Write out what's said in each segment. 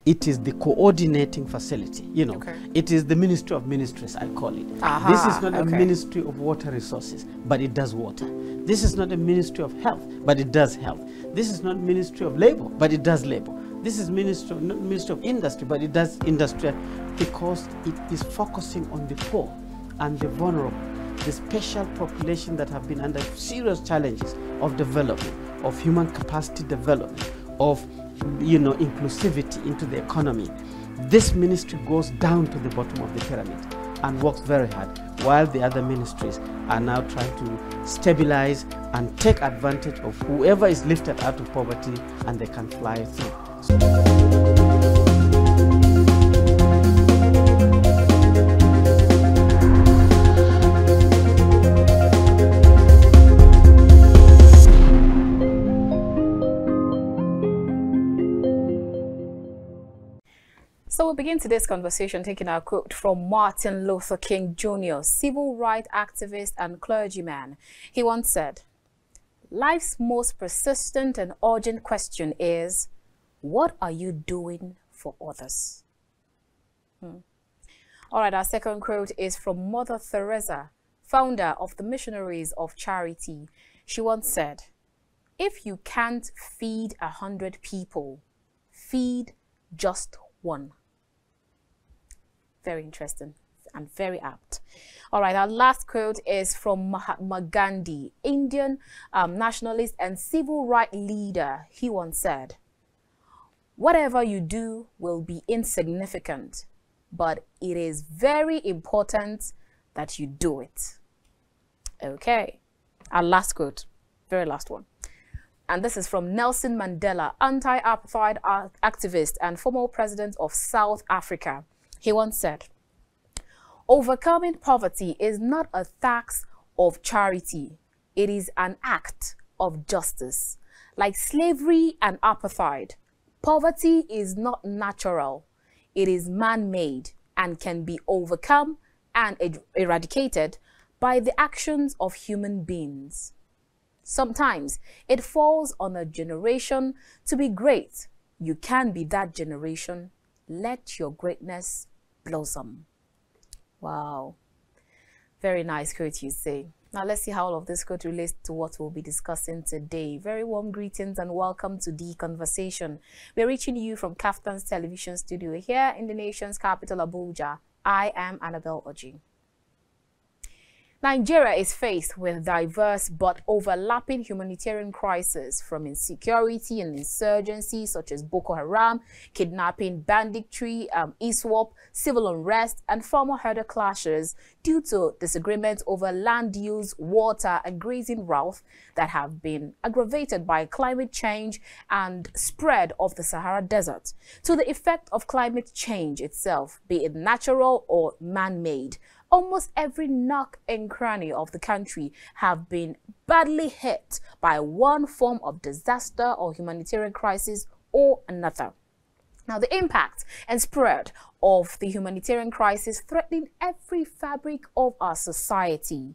It is the coordinating facility, you know. Okay. It is the Ministry of Ministries, I call it. Aha, this is not a Ministry of Water Resources, but it does water. This is not a Ministry of Health, but it does health. This is not Ministry of Labor, but it does labor. This is not Ministry of Industry, but it does industry, because it is focusing on the poor and the vulnerable, the special population that have been under serious challenges of development, of human capacity development, of inclusivity into the economy. This ministry goes down to the bottom of the pyramid and works very hard, while the other ministries are now trying to stabilize and take advantage of whoever is lifted out of poverty, and they can fly through. So we'll begin today's conversation taking our quote from Martin Luther King Jr., civil rights activist and clergyman. He once said, "Life's most persistent and urgent question is, what are you doing for others?" All right, our second quote is from Mother Teresa, founder of the Missionaries of Charity. She once said, "If you can't feed 100 people, feed just one." Very interesting and very apt. All right, our last quote is from Mahatma Gandhi, Indian nationalist and civil rights leader. He once said, "Whatever you do will be insignificant, but it is very important that you do it." Okay, our last quote, very last one. And this is from Nelson Mandela, anti-apartheid activist and former president of South Africa. He once said, "Overcoming poverty is not a task of charity. It is an act of justice. Like slavery and apartheid, poverty is not natural. It is man-made and can be overcome and eradicated by the actions of human beings. Sometimes it falls on a generation to be great. You can be that generation. Let your greatness blossom." Wow. Very nice quote, you say. Now let's see how all of this quote relates to what we'll be discussing today. Very warm greetings and welcome to the conversation. We're reaching you from Kaftan's television studio here in the nation's capital, Abuja. I am Annabelle Oji. Nigeria is faced with diverse but overlapping humanitarian crises, from insecurity and insurgency such as Boko Haram, kidnapping, banditry, ISWAP, civil unrest, and farmer-herder clashes due to disagreements over land use, water, and grazing routes that have been aggravated by climate change and spread of the Sahara Desert, to the effect of climate change itself, be it natural or man-made. Almost every nook and cranny of the country have been badly hit by one form of disaster or humanitarian crisis or another. Now, the impact and spread of the humanitarian crisis threatening every fabric of our society.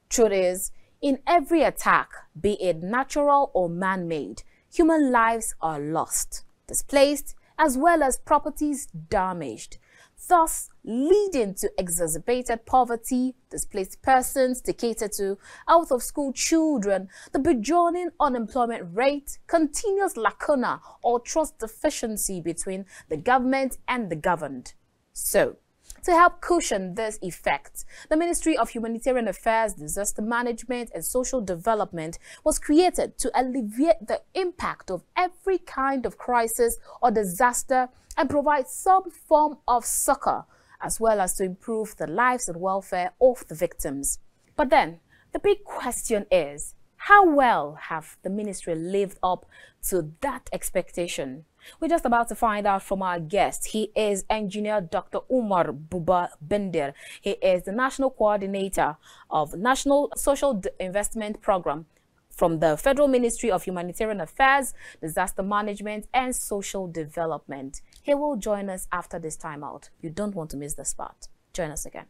Truth is, in every attack, be it natural or man-made, human lives are lost, displaced, as well as properties damaged, thus leading to exacerbated poverty, displaced persons to cater to, out-of-school children, the burgeoning unemployment rate, continuous lacuna or trust deficiency between the government and the governed. So, to help cushion this effect, the Ministry of Humanitarian Affairs, Disaster Management and Social Development was created to alleviate the impact of every kind of crisis or disaster and provide some form of succor, as well as to improve the lives and welfare of the victims. But then, the big question is, how well have the ministry lived up to that expectation? We're just about to find out from our guest. He is Engineer Dr. Umar Buba Bindir. He is the National Coordinator of National Social Investment Program from the Federal Ministry of Humanitarian Affairs, Disaster Management and Social Development. He will join us after this timeout. You don't want to miss the spot. Join us again.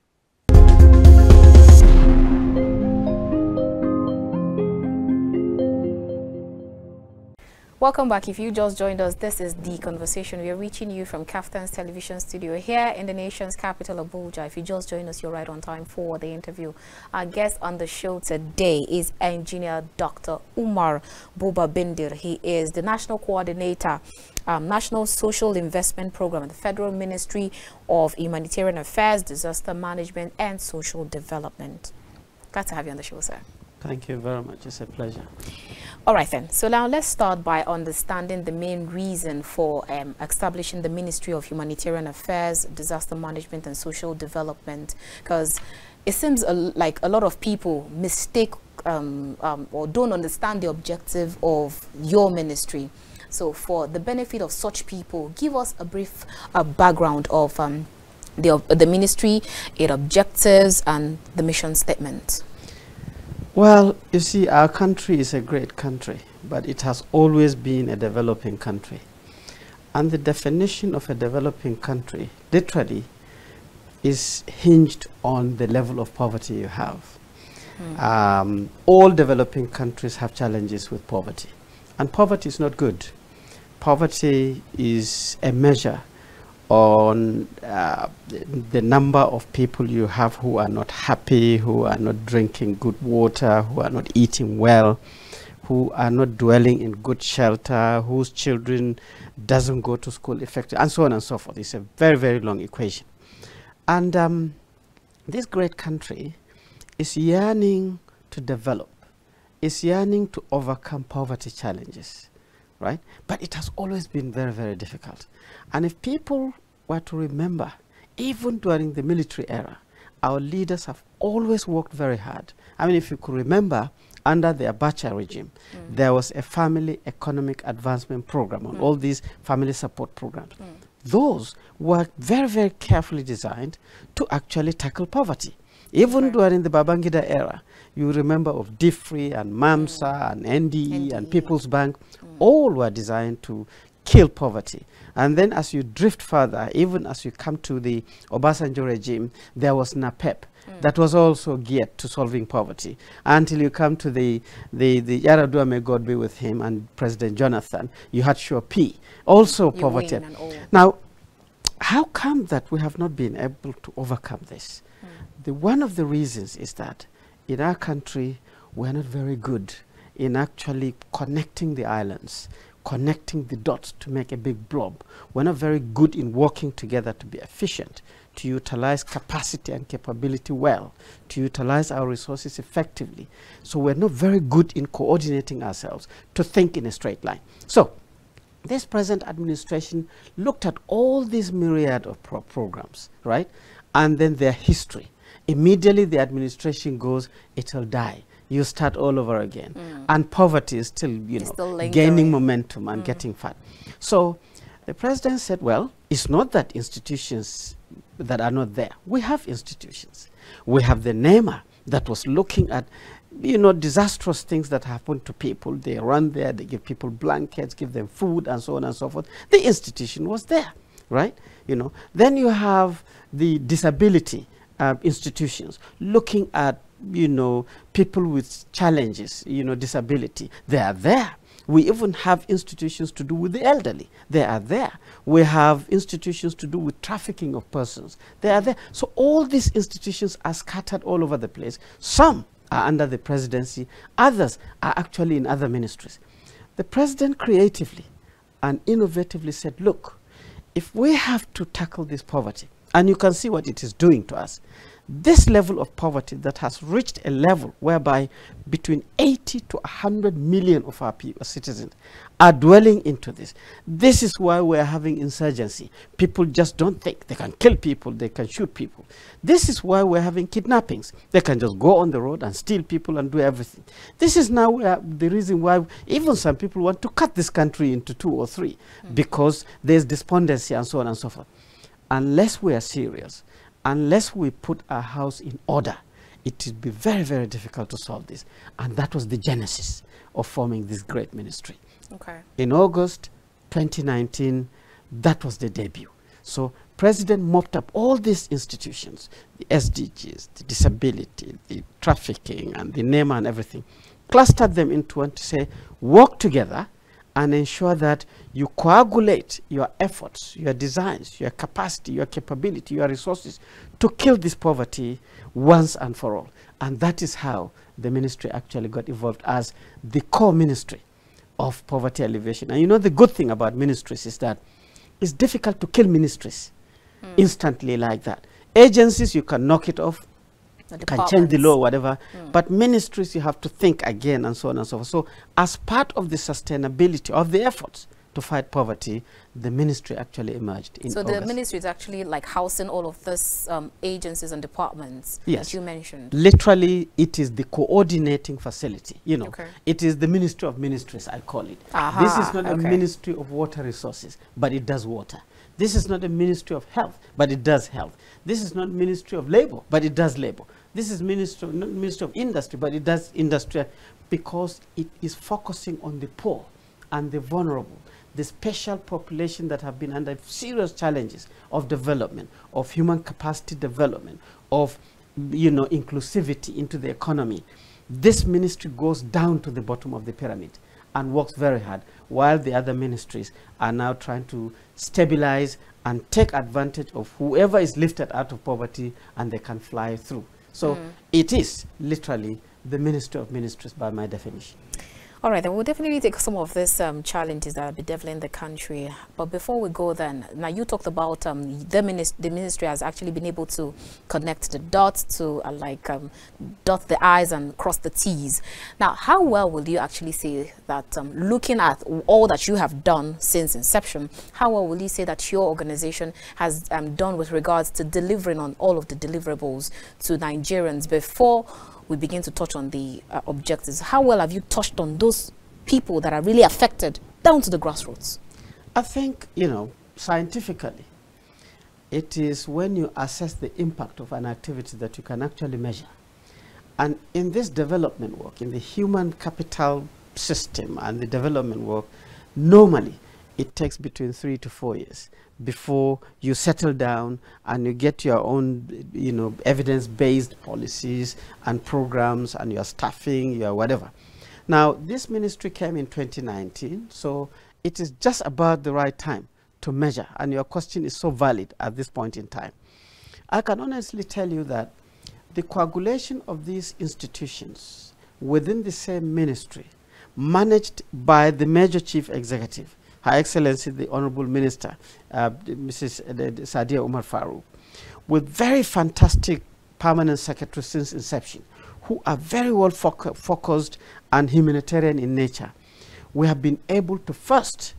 Welcome back. If you just joined us, this is The Conversation. We are reaching you from Kaftan's television studio here in the nation's capital, Abuja. If you just joined us, you're right on time for the interview. Our guest on the show today is Engineer Dr. Umar Buba Bindir. He is the National Coordinator, National Social Investment Program at the Federal Ministry of Humanitarian Affairs, Disaster Management and Social Development. Glad to have you on the show, sir. Thank you very much. It's a pleasure. All right, then. So now let's start by understanding the main reason for establishing the Ministry of Humanitarian Affairs, Disaster Management and Social Development, because it seems like a lot of people mistake or don't understand the objective of your ministry. So for the benefit of such people, give us a brief background of the ministry, its objectives and the mission statement. Well, you see, our country is a great country, but it has always been a developing country. And the definition of a developing country, literally, is hinged on the level of poverty you have. All developing countries have challenges with poverty. And poverty is not good. Poverty is a measure on the number of people you have who are not happy, who are not drinking good water, who are not eating well, who are not dwelling in good shelter, whose children doesn't go to school effectively, and so on and so forth. It's a very, very long equation. And this great country is yearning to develop, is yearning to overcome poverty challenges, right? But it has always been very, very difficult. And if people were to remember, even during the military era, our leaders have always worked very hard. I mean, if you could remember, under the Abacha regime, there was a family economic advancement program on all these family support programs. Those were very, very carefully designed to actually tackle poverty. Even during the Babangida era, you remember of DIFRI and MAMSA and NDE and People's Bank, all were designed to kill poverty. And then as you drift further, even as you come to the Obasanjo regime, there was NAPEP that was also geared to solving poverty. Until you come to the Yaradua, may God be with him, and President Jonathan, you had SURE-P, also poverty. Now, how come that we have not been able to overcome this? One of the reasons is that in our country, we're not very good in actually connecting the islands, connecting the dots to make a big blob. We're not very good in working together to be efficient, to utilize capacity and capability well, to utilize our resources effectively. So we're not very good in coordinating ourselves to think in a straight line. So this present administration looked at all these myriad of programs, right? And then their history. Immediately the administration goes, it'll die. You start all over again. And poverty is still, gaining momentum and getting fat. So the president said, well, it's not that institutions that are not there. We have institutions. We have the NEMA that was looking at, disastrous things that happen to people. They run there, they give people blankets, give them food, and so on and so forth. The institution was there, right? Then you have the disability institutions looking at people with challenges, disability. They are there. We even have institutions to do with the elderly. They are there. We have institutions to do with trafficking of persons. They are there. So all these institutions are scattered all over the place. Some are under the presidency. Others are actually in other ministries. The president creatively and innovatively said, look, if we have to tackle this poverty, and you can see what it is doing to us, this level of poverty that has reached a level whereby between 80 to 100 million of our citizens are dwelling into this. This is why we're having insurgency. People just don't think. They can kill people, they can shoot people. This is why we're having kidnappings. They can just go on the road and steal people and do everything. This is now the reason why even some people want to cut this country into 2 or 3 because there's despondency and so on and so forth. Unless we are serious, unless we put our house in order, it will be very, very difficult to solve this. And that was the genesis of forming this great ministry. Okay. In August 2019, that was the debut. So President mopped up all these institutions, the SDGs, the disability, the trafficking, and the NEMA and everything, clustered them into one to say, work together and ensure that you coagulate your efforts, your designs, your capacity, your capability, your resources to kill this poverty once and for all. And that is how the ministry actually got evolved as the core ministry of poverty alleviation. And you know, the good thing about ministries is that it's difficult to kill ministries instantly like that. Agencies, you can knock it off, can change the law, whatever. But ministries, you have to think again, and so on and so forth. So as part of the sustainability of the efforts to fight poverty, the ministry actually emerged in So August. the ministry is actually like housing all of these agencies and departments that you mentioned. Literally, it is the coordinating facility. You know, it is the Ministry of Ministries, I call it. This is not a Ministry of Water Resources, but it does water. This is not a Ministry of Health, but it does health. This is not Ministry of Labor, but it does labor. This is not Ministry of Industry, but it does industry, because it is focusing on the poor and the vulnerable, the special population that have been under serious challenges of development, of human capacity development, of, you know, inclusivity into the economy. This ministry goes down to the bottom of the pyramid and works very hard, while the other ministries are now trying to stabilize and take advantage of whoever is lifted out of poverty, and they can fly through. So it is literally the Ministry of Ministries by my definition. All right, then we'll definitely take some of these challenges that are bedeviling the country. But before we go then, now you talked about the ministry has actually been able to connect the dots to dot the I's and cross the T's. Now, how well will you actually say that, looking at all that you have done since inception, how well will you say that your organization has done with regards to delivering on all of the deliverables to Nigerians before we begin to touch on the objectives? How well have you touched on those people that are really affected down to the grassroots? I think, you know, scientifically, it is when you assess the impact of an activity that you can actually measure. And in this development work, in the human capital system and the development work, normally it takes between 3 to 4 years before you settle down and you get your own, you know, evidence-based policies and programs and your staffing, your whatever. Now, this ministry came in 2019, so it is just about the right time to measure, and your question is so valid at this point in time. I can honestly tell you that the coagulation of these institutions within the same ministry, managed by the major chief executive, Her Excellency the Honorable Minister, Mrs. Sadia Umar Farouk, with very fantastic permanent secretaries since inception, who are very well focused and humanitarian in nature. We have been able to first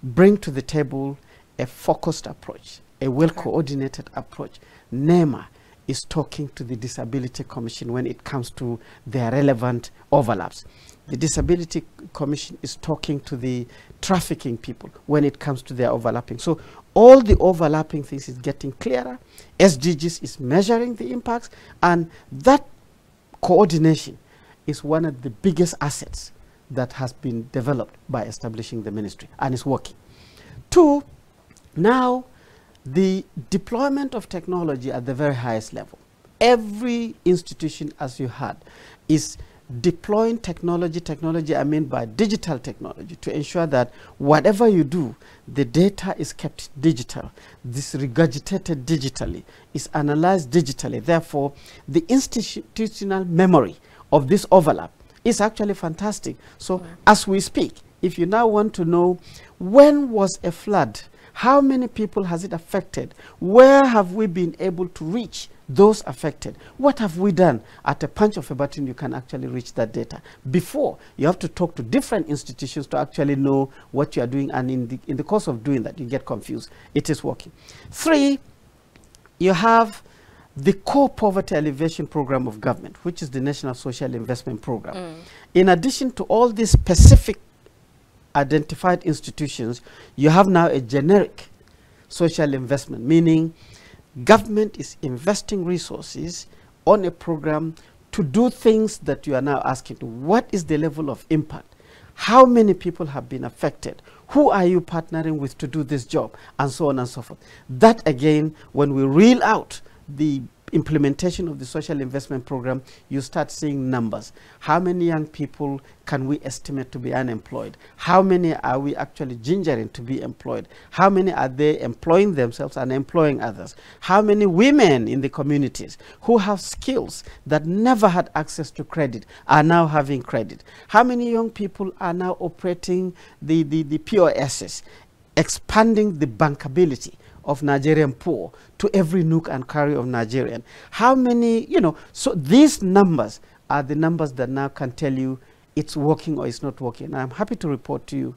bring to the table a focused approach, a well-coordinated approach. NEMA is talking to the Disability Commission when it comes to their relevant overlaps. The Disability Commission is talking to the trafficking people when it comes to their overlapping. So all the overlapping things is getting clearer. SDGs is measuring the impacts, and that coordination is one of the biggest assets that has been developed by establishing the ministry, and is working. 2, now the deployment of technology at the very highest level. Every institution, as you heard, is deploying technology, I mean by digital technology, to ensure that whatever you do, the data is kept digital, this regurgitated digitally, is analyzed digitally. Therefore, the institutional memory of this overlap is actually fantastic. So as we speak, if you now want to know when was a flood, how many people has it affected, where have we been able to reach those affected, what have we done, at a punch of a button you can actually reach that data. Before, you have to talk to different institutions to actually know what you are doing, and in the course of doing that you get confused. It is working. 3, you have the core poverty alleviation program of government, which is the National Social Investment Program. In addition to all these specific identified institutions, you have now a generic social investment, meaning government is investing resources on a program to do things that you are now asking. What is the level of impact? How many people have been affected? Who are you partnering with to do this job? And so on and so forth. That again, when we reel out the implementation of the social investment program, you start seeing numbers. How many young people can we estimate to be unemployed? How many are we actually gingering to be employed? How many are they employing themselves and employing others? How many women in the communities who have skills that never had access to credit are now having credit? How many young people are now operating the POSs, expanding the bankability of Nigerian poor to every nook and cranny of Nigerian? How many, so these numbers are the numbers that now can tell you it's working or it's not working. And I'm happy to report to you,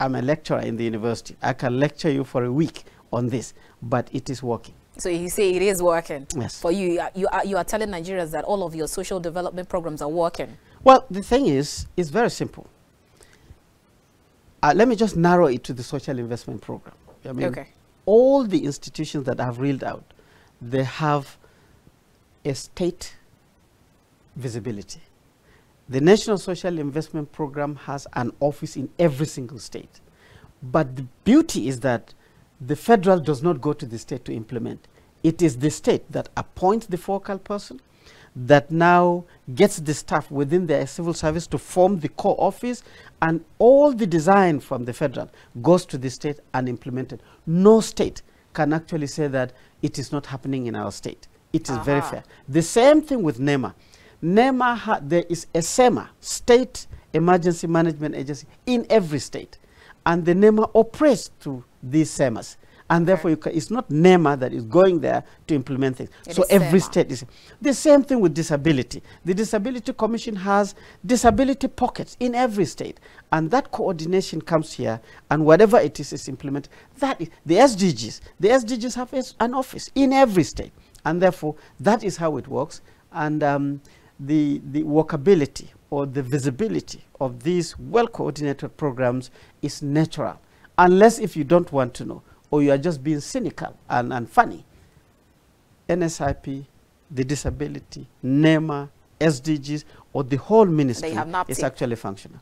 I'm a lecturer in the university. I can lecture you for a week on this, but it is working. So you say it is working? Yes. For you, you are telling Nigerians that all of your social development programs are working? Well, the thing is, it's very simple. Let me just narrow it to the social investment program. I mean, okay. All the institutions that I've reeled out, they have a state visibility. The National Social Investment Program has an office in every single state. But the beauty is that the federal does not go to the state to implement. It is the state that appoints the focal person, that now gets the staff within their civil service to form the core office, and all the design from the federal goes to the state and implemented. No state can actually say that it is not happening in our state. It is very fair. The same thing with NEMA. NEMA, there is a SEMA, State Emergency Management Agency, in every state. And the NEMA operates to these SEMAs. And therefore, it's not NEMA that is going there to implement things. So every state is. The same thing with disability. The Disability Commission has disability pockets in every state. And that coordination comes here, and whatever it is implemented. That is the SDGs. The SDGs have an office in every state. And therefore, that is how it works. And the workability or the visibility of these well-coordinated programs is natural. Unless if you don't want to know, or you are just being cynical and funny. NSIP, the disability, NEMA, SDGs, or the whole ministry is actually functional.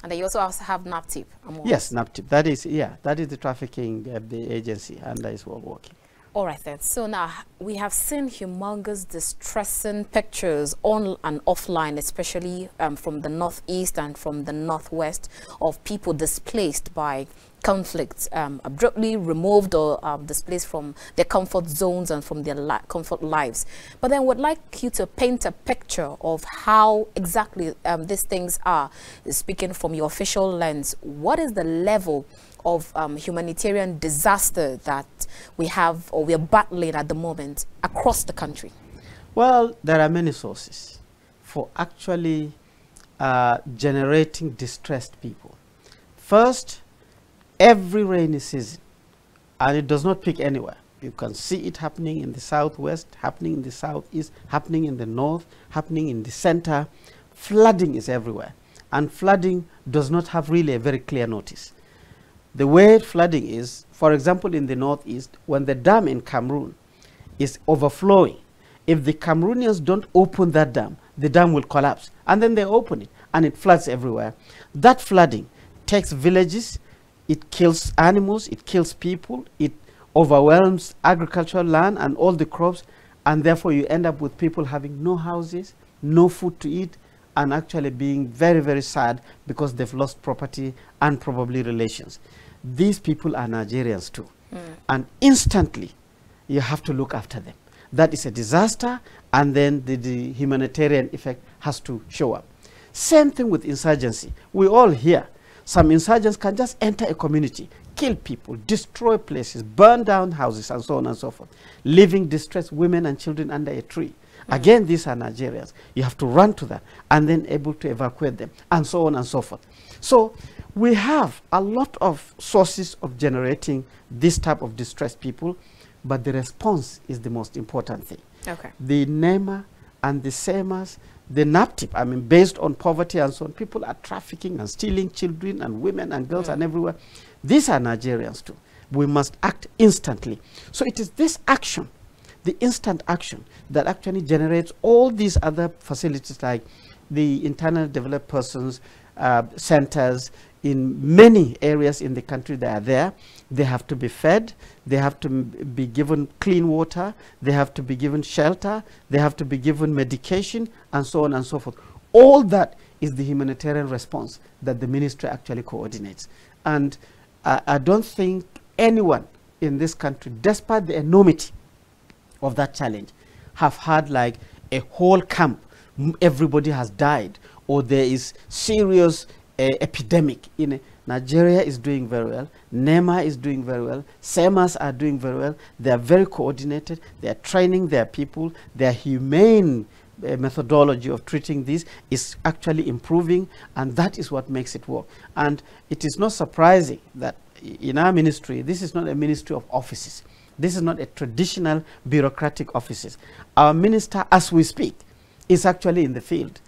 And they also have NAPTIP. Yes, NAPTIP. That is, that is the trafficking the agency, and that is all working. All right then. So now we have seen humongous distressing pictures on and offline, especially from the northeast and from the northwest, of people displaced by conflicts, abruptly removed or displaced from their comfort zones and from their comfort lives. But then would like you to paint a picture of how exactly these things are, speaking from your official lens. What is the level of humanitarian disaster that we have or we are battling at the moment across the country? Well, there are many sources for actually generating distressed people. First, every rainy season, and it does not pick anywhere. You can see it happening in the southwest, happening in the southeast, happening in the north, happening in the center. Flooding is everywhere, and flooding does not have really a very clear notice. The way flooding is, for example, in the northeast, when the dam in Cameroon is overflowing, if the Cameroonians don't open that dam, the dam will collapse. And then they open it, and it floods everywhere. That flooding takes villages, it kills animals, it kills people, it overwhelms agricultural land and all the crops, and therefore you end up with people having no houses, no food to eat, and actually being very, very sad because they've lost property and probably relations. These people are Nigerians too. And instantly, you have to look after them. That is a disaster, and then the humanitarian effect has to show up. Same thing with insurgency. We all hear some insurgents can just enter a community, kill people, destroy places, burn down houses, and so on and so forth, leaving distressed women and children under a tree. Again, these are Nigerians. You have to run to that and then able to evacuate them, and so on and so forth. So we have a lot of sources of generating this type of distressed people, but the response is the most important thing. Okay. The NEMA and the SEMAs, the NAPTIP, I mean, based on poverty and so on, people are trafficking and stealing children and women and girls and everywhere. These are Nigerians too. We must act instantly. So it is this action, the instant action, that actually generates all these other facilities like the internal developed persons centers, in many areas in the country that are there. They have to be fed, they have to be given clean water, they have to be given shelter, they have to be given medication, and so on and so forth. All that is the humanitarian response that the ministry actually coordinates. And I don't think anyone in this country, despite the enormity of that challenge, have had like a whole camp, everybody has died, or there is serious epidemic in it. Nigeria is doing very well, NEMA is doing very well, SEMAs are doing very well. They are very coordinated, they are training their people, their humane methodology of treating this is actually improving, and that is what makes it work. And it is not surprising that in our ministry, this is not a ministry of offices. This is not a traditional bureaucratic offices. Our minister, as we speak, is actually in the field,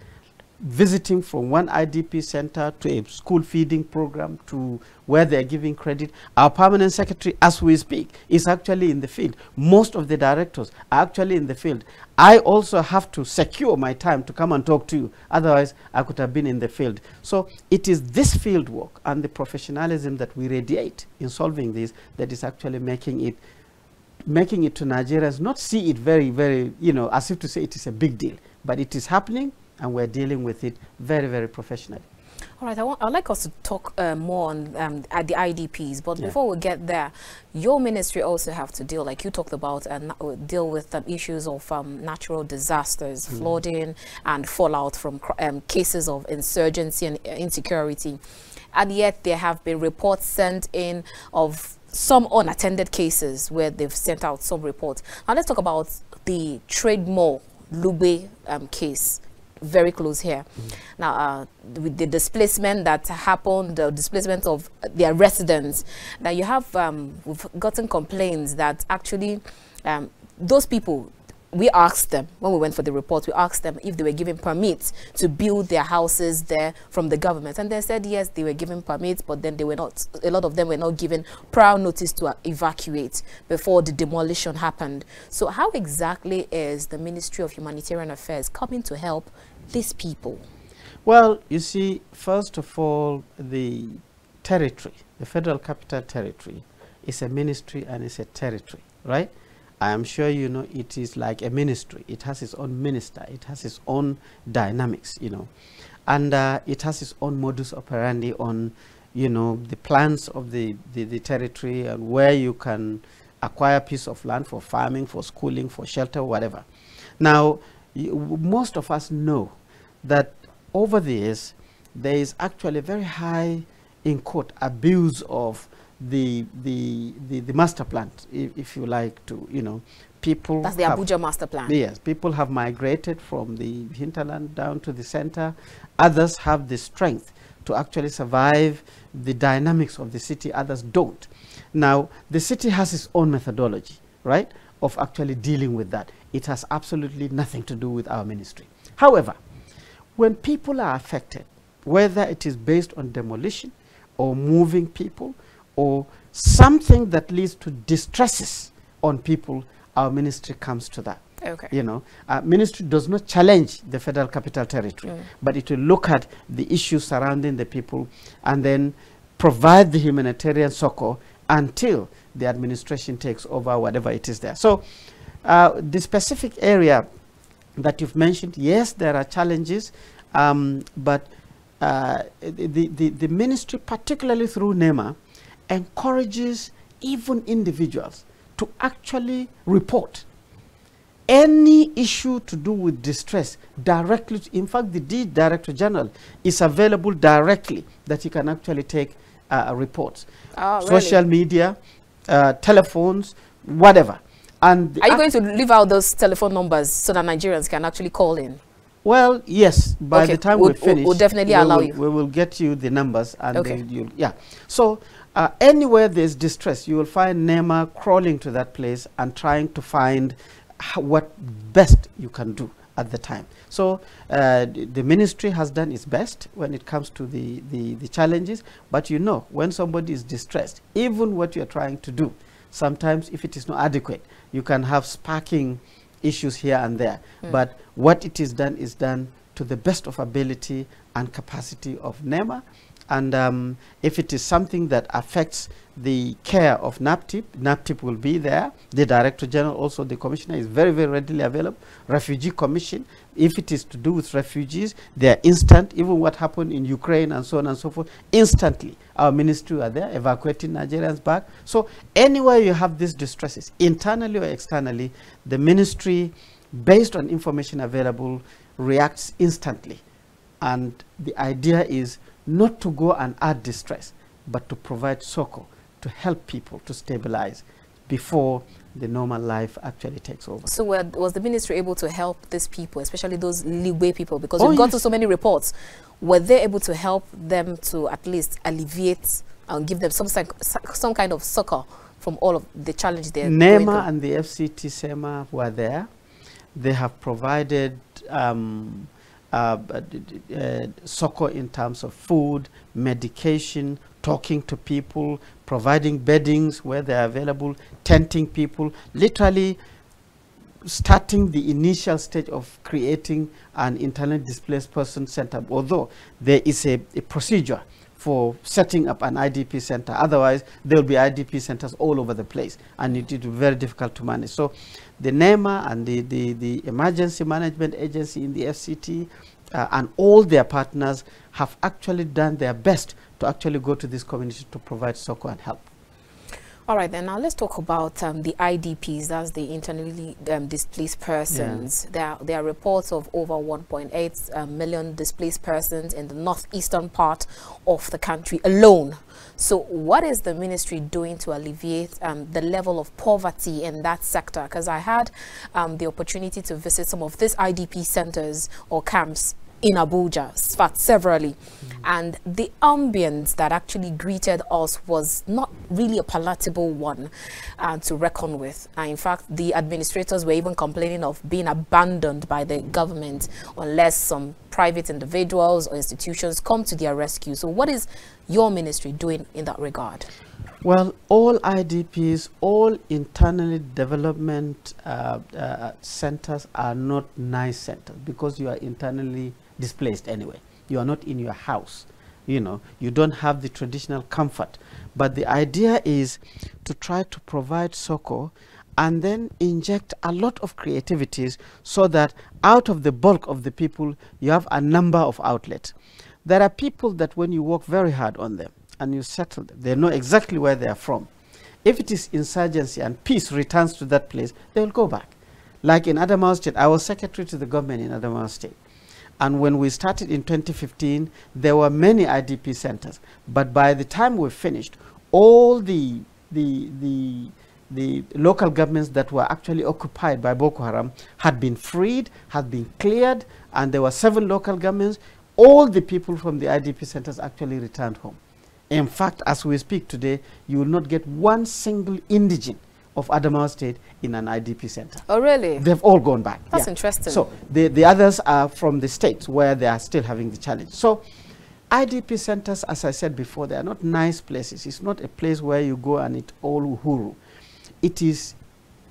visiting from one IDP center to a school feeding program to where they're giving credit. Our permanent secretary, as we speak, is actually in the field. Most of the directors are actually in the field. I also have to secure my time to come and talk to you. Otherwise, I could have been in the field. So it is this field work and the professionalism that we radiate in solving this that is actually making it to Nigerians not see it very, very, as if to say it is a big deal. But it is happening, and we're dealing with it very, very professionally. All right, I'd like us to talk more on at the IDPs, but before we get there, your ministry also have to deal, like you talked about, and deal with issues of natural disasters, flooding, and fallout from cases of insurgency and insecurity. And yet there have been reports sent in of some unattended cases where they've sent out some reports. Now let's talk about the TraderMoni Lube case. Very close here. Now, with the displacement that happened, the displacement of their residents, now you have, we've gotten complaints that actually those people, we asked them, when we went for the report, we asked them if they were given permits to build their houses there from the government. And they said, yes, they were given permits, but then they were not, a lot of them were not given prior notice to evacuate before the demolition happened. So how exactly is the Ministry of Humanitarian Affairs coming to help these people? Well, you see, first of all, the territory, the Federal Capital Territory, is a ministry and it's a territory, right? I am sure you know it is like a ministry. It has its own minister. It has its own dynamics, and it has its own modus operandi on, the plans of the territory and where you can acquire a piece of land for farming, for schooling, for shelter, whatever. Now, most of us know that over the years, there is actually very high, in quote, abuse of the master plan, if you like to, people. That's the Abuja master plan. Yes, people have migrated from the hinterland down to the center. Others have the strength to actually survive the dynamics of the city. Others don't. Now, the city has its own methodology, right, of actually dealing with that. It has absolutely nothing to do with our ministry. However, when people are affected, whether it is based on demolition or moving people or something that leads to distresses on people, our ministry comes to that. Okay. Ministry does not challenge the Federal Capital Territory, but it will look at the issues surrounding the people and then provide the humanitarian succor until the administration takes over whatever it is there. So the specific area that you've mentioned, yes, there are challenges, but the ministry, particularly through NEMA, encourages even individuals to actually report any issue to do with distress directly. In fact, the Director General is available directly that he can actually take reports. Oh, social really? Media, telephones, whatever. And are you going to leave out those telephone numbers so that Nigerians can actually call in? Well, yes. By the time we finish, we'll definitely allow you. We will get you the numbers, and then you'll, So anywhere there's distress, you will find NEMA crawling to that place and trying to find what best you can do at the time. So the ministry has done its best when it comes to the challenges. But when somebody is distressed, even what you're trying to do, sometimes if it is not adequate, you can have sparking issues here and there. But what it is done to the best of ability and capacity of NEMA And if it is something that affects the care of NAPTIP, NAPTIP will be there. The Director General, also the Commissioner, is very, very readily available. Refugee Commission, if it is to do with refugees, they are instant. Even what happened in Ukraine and so on and so forth, instantly our ministry are there evacuating Nigerians back. So anywhere you have these distresses, internally or externally, the ministry, based on information available, reacts instantly. And the idea is not to go and add distress, but to provide succor, to help people to stabilize before the normal life actually takes over. So was the ministry able to help these people, especially those Ligwe people? Because we've got to so many reports. Were they able to help them to at least alleviate and give them some kind of succor from all of the challenges they're going through? NEMA and the FCT SEMA were there. They have provided succor in terms of food, medication, talking to people, providing beddings where they are available, tenting people, literally starting the initial stage of creating an internally displaced person center, although there is a procedure for setting up an IDP center. Otherwise, there will be IDP centers all over the place, and it will be very difficult to manage. So the NEMA and the Emergency Management Agency in the FCT and all their partners have actually done their best to actually go to this community to provide succor and help. All right, then now let's talk about the IDPs, that's the internally displaced persons. Yeah. There are reports of over 1.8 million displaced persons in the northeastern part of the country alone. So what is the ministry doing to alleviate the level of poverty in that sector? Because I had the opportunity to visit some of these IDP centers or camps in Abuja, severally, and the ambience that actually greeted us was not really a palatable one to reckon with. In fact, the administrators were even complaining of being abandoned by the government unless some private individuals or institutions come to their rescue. So what is your ministry doing in that regard? Well, all IDPs, all internally development centers are not nice centers because you are internally displaced anyway. You are not in your house. You know, you don't have the traditional comfort. But the idea is to try to provide succor and then inject a lot of creativities so that out of the bulk of the people, you have a number of outlets. There are people that when you work very hard on them and you settle them, they know exactly where they are from. If it is insurgency and peace returns to that place, they will go back. Like in Adamawa State, I was secretary to the government in Adamawa State. And when we started in 2015, there were many IDP centers. But by the time we finished, all the local governments that were actually occupied by Boko Haram had been freed, had been cleared, and there were 7 local governments. All the people from the IDP centers actually returned home. In fact, as we speak today, you will not get one single indigene of Adamawa State in an IDP center. Oh, really? They've all gone back. That's interesting. So the others are from the states where they are still having the challenge. So IDP centers, as I said before, they are not nice places. It's not a place where you go and it's all uhuru. It is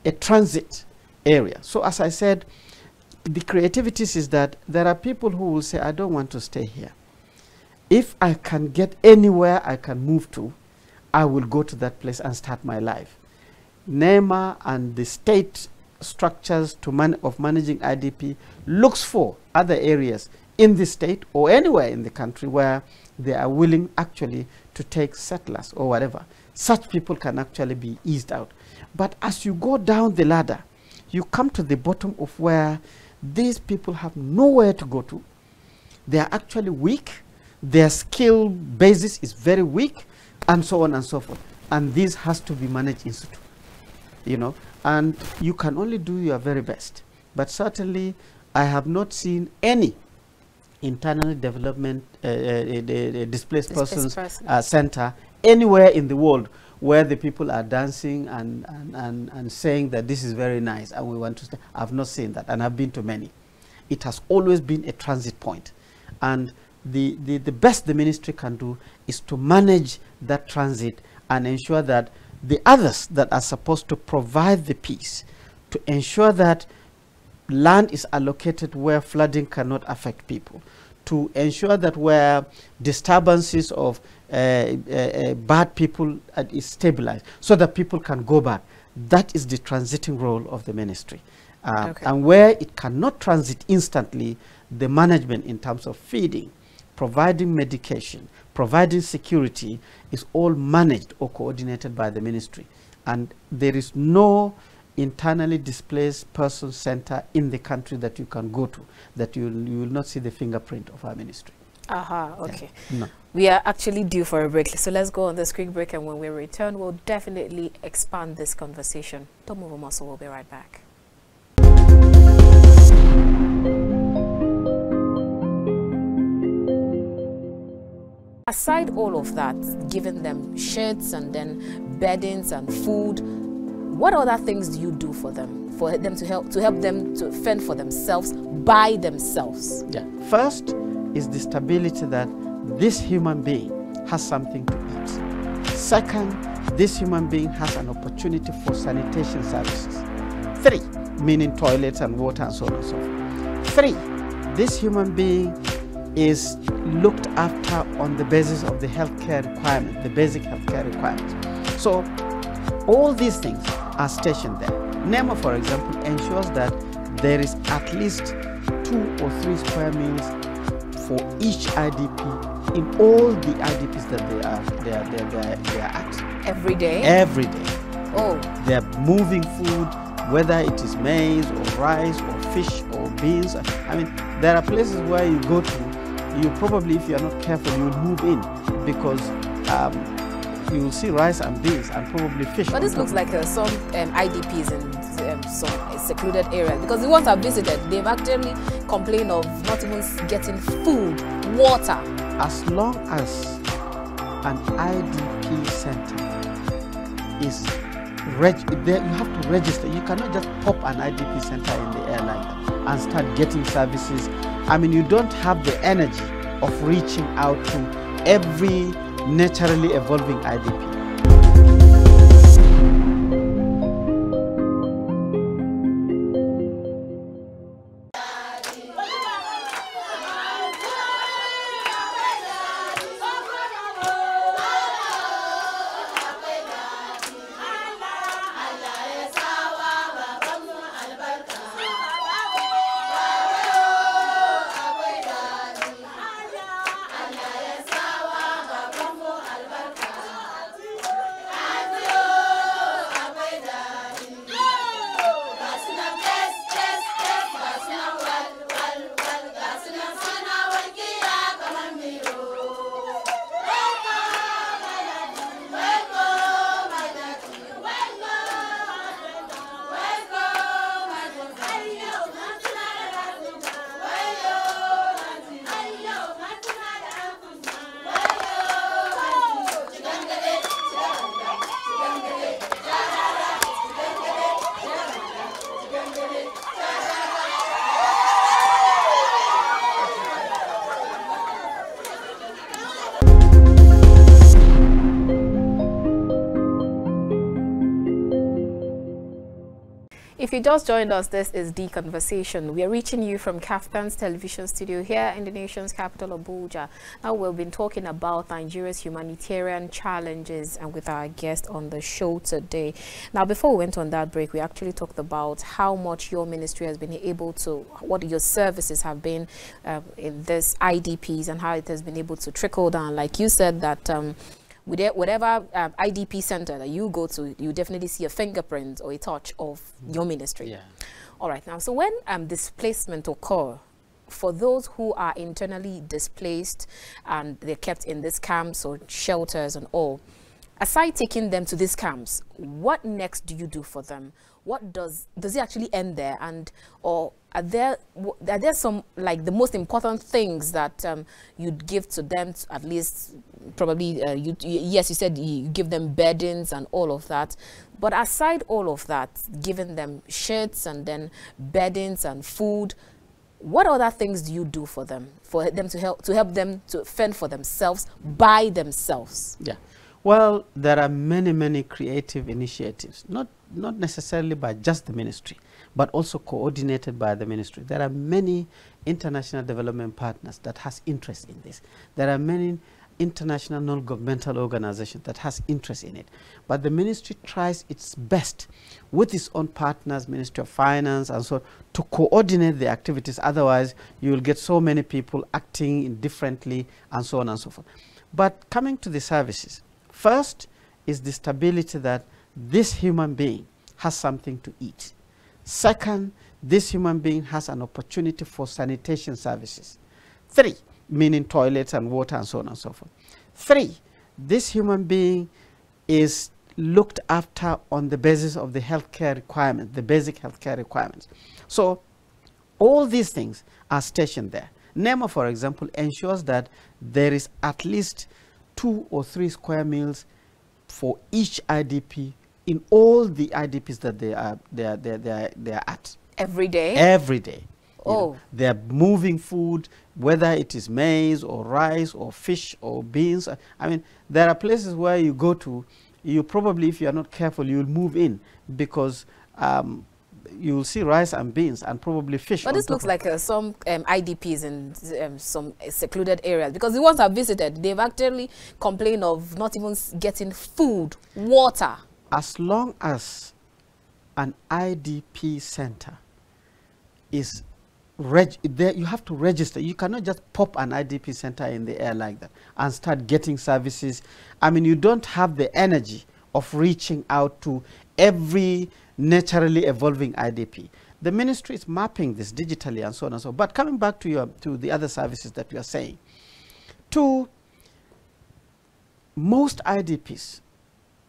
a transit area. So as I said, the creativities is that there are people who will say, I don't want to stay here. If I can get anywhere I can move to, I will go to that place and start my life. NEMA and the state structures of managing IDP looks for other areas in the state or anywhere in the country where they are willing actually to take settlers or whatever. Such people can actually be eased out. But as you go down the ladder, you come to the bottom of where these people have nowhere to go to. They are actually weak. Their skill basis is very weak, and so on and so forth. And this has to be managed in situ. You know, and you can only do your very best. But certainly, I have not seen any internal development displaced persons center anywhere in the world where the people are dancing and saying that this is very nice and we want to stay. I've not seen that, and I've been to many. It has always been a transit point. And the best the ministry can do is to manage that transit and ensure that the others that are supposed to provide the peace, to ensure that land is allocated where flooding cannot affect people, to ensure that where disturbances of bad people is stabilized, so that people can go back. That is the transiting role of the ministry. And where it cannot transit instantly, the management in terms of feeding, providing medication, providing security is all managed or coordinated by the ministry. And there is no internally displaced person center in the country that you can go to that you will not see the fingerprint of our ministry. Okay. Yeah. No. We are actually due for a break, so let's go on this quick break, and when we return, we'll definitely expand this conversation. Don't move a muscle, we'll be right back. Aside all of that, giving them shirts and then beddings and food, what other things do you do for them to help them to fend for themselves by themselves? Yeah. First is the stability that this human being has something to eat. Second, this human being has an opportunity for sanitation services. 3, meaning toilets and water and so on and so forth. 3, this human being is looked after on the basis of the healthcare requirement, the basic healthcare requirements. So all these things are stationed there. NEMA, for example, ensures that there is at least 2 or 3 square meals for each IDP in all the IDPs that they are at. Every day? Every day. Oh. They are moving food, whether it is maize or rice or fish or beans. I mean, there are places where you go to, you probably, if you are not careful, you will move in because you will see rice and beans and probably fish. But this looks like some IDPs in some secluded areas, because the ones I've visited, they've actually complained of not even getting food, water. As long as an IDP center is you have to register. You cannot just pop an IDP center in the airline and start getting services. I mean, you don't have the energy of reaching out to every naturally evolving IDP. If you just joined us, this is The Conversation. We are reaching you from Kaftan's television studio here in the nation's capital, Abuja. Now, we've been talking about Nigeria's humanitarian challenges and with our guest on the show today. Now, before we went on that break, we actually talked about how much your ministry has been able to, what your services have been in this IDPs and how it has been able to trickle down. Like you said that whatever IDP center that you go to, you definitely see a fingerprint or a touch of your ministry. Yeah. All right. Now, so when displacement occur, for those who are internally displaced and they're kept in these camps or shelters and all, aside taking them to these camps, what next do you do for them? What does it actually end there? And or are there some, like, the most important things that you'd give to them to at least probably yes, you said you give them beddings and all of that, but aside all of that, giving them shirts and then beddings and food, what other things do you do for them to help them to fend for themselves by themselves? Yeah. Well, there are many creative initiatives, not necessarily by just the ministry, but also coordinated by the ministry. There are many international development partners that has interest in this. There are many international non-governmental organizations that has interest in it. But the ministry tries its best with its own partners, Ministry of Finance and so on, to coordinate the activities. Otherwise, you will get so many people acting differently and so on and so forth. But coming to the services, first is the stability that this human being has something to eat. Second, this human being has an opportunity for sanitation services. 3, meaning toilets and water and so on and so forth. 3, this human being is looked after on the basis of the healthcare requirement, the basic healthcare requirements. So all these things are stationed there. NEMA, for example, ensures that there is at least 2 or 3 square meals for each IDP in all the IDPs that they are at. Every day? Every day. Oh. They are moving food, whether it is maize or rice or fish or beans. I mean, there are places where you go to, you probably, if you are not careful, you will move in because you will see rice and beans and probably fish. But this looks like some IDPs in some secluded areas, because the ones I've visited, they've actually complained of not even getting food, water. As long as an IDP center is there, you have to register. You cannot just pop an IDP center in the air like that and start getting services. I mean, you don't have the energy of reaching out to every naturally evolving IDP. The ministry is mapping this digitally and so on and so on. But coming back to the other services that you are saying, to most IDPs,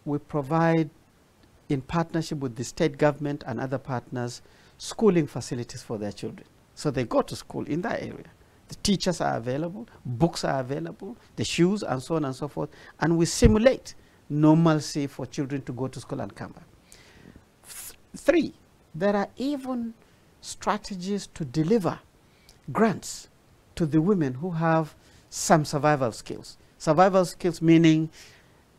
we provide, in partnership with the state government and other partners, schooling facilities for their children. So they go to school in that area. The teachers are available, books are available, the shoes and so on and so forth. And we simulate normalcy for children to go to school and come back. 3, there are even strategies to deliver grants to the women who have some survival skills. Survival skills meaning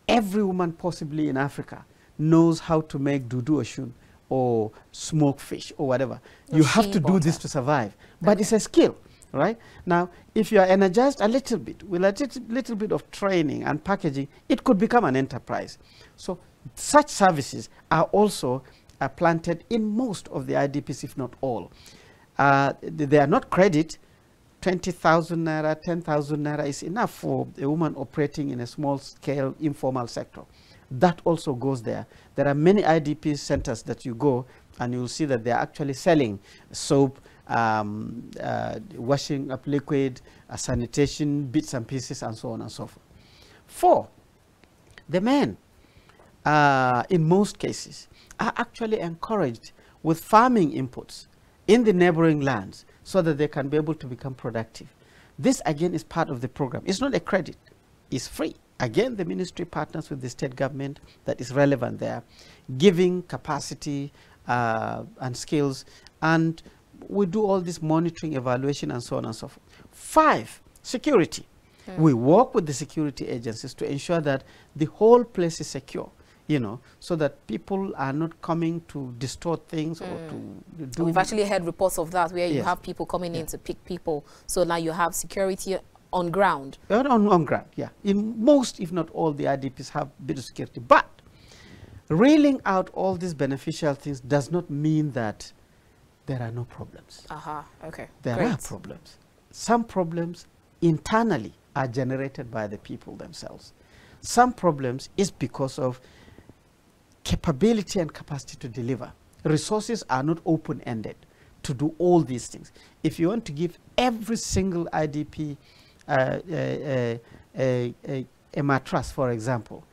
every woman possibly in Africa knows how to make dudu oshun or smoke fish or whatever. You have to do this to survive. But it's a skill, right? Now, if you are energized a little bit, with a little bit of training and packaging, it could become an enterprise. So such services are also planted in most of the IDPs, if not all. They are not credit. 20,000 naira, 10,000 naira is enough for a woman operating in a small scale informal sector. That also goes there. There are many IDP centers that you go and you'll see that they're actually selling soap, washing up liquid, sanitation, bits and pieces, and so on and so forth. 4, the men, in most cases, are actually encouraged with farming inputs in the neighboring lands so that they can be able to become productive. This, again, is part of the program. It's not a credit. It's free. Again, the ministry partners with the state government that is relevant there, giving capacity and skills, and we do all this monitoring, evaluation, and so on and so forth. 5, security. We work with the security agencies to ensure that the whole place is secure, you know, so that people are not coming to distort things or to do. We've actually heard reports of that where you have people coming in to pick people. So now you have security on ground. On ground, yeah. In most, if not all, the IDPs have a bit of security. But reeling out all these beneficial things does not mean that there are no problems. Okay. There are problems. Some problems internally are generated by the people themselves. Some problems is because of capability and capacity to deliver. Resources are not open-ended to do all these things. If you want to give every single IDP a mattress, for example,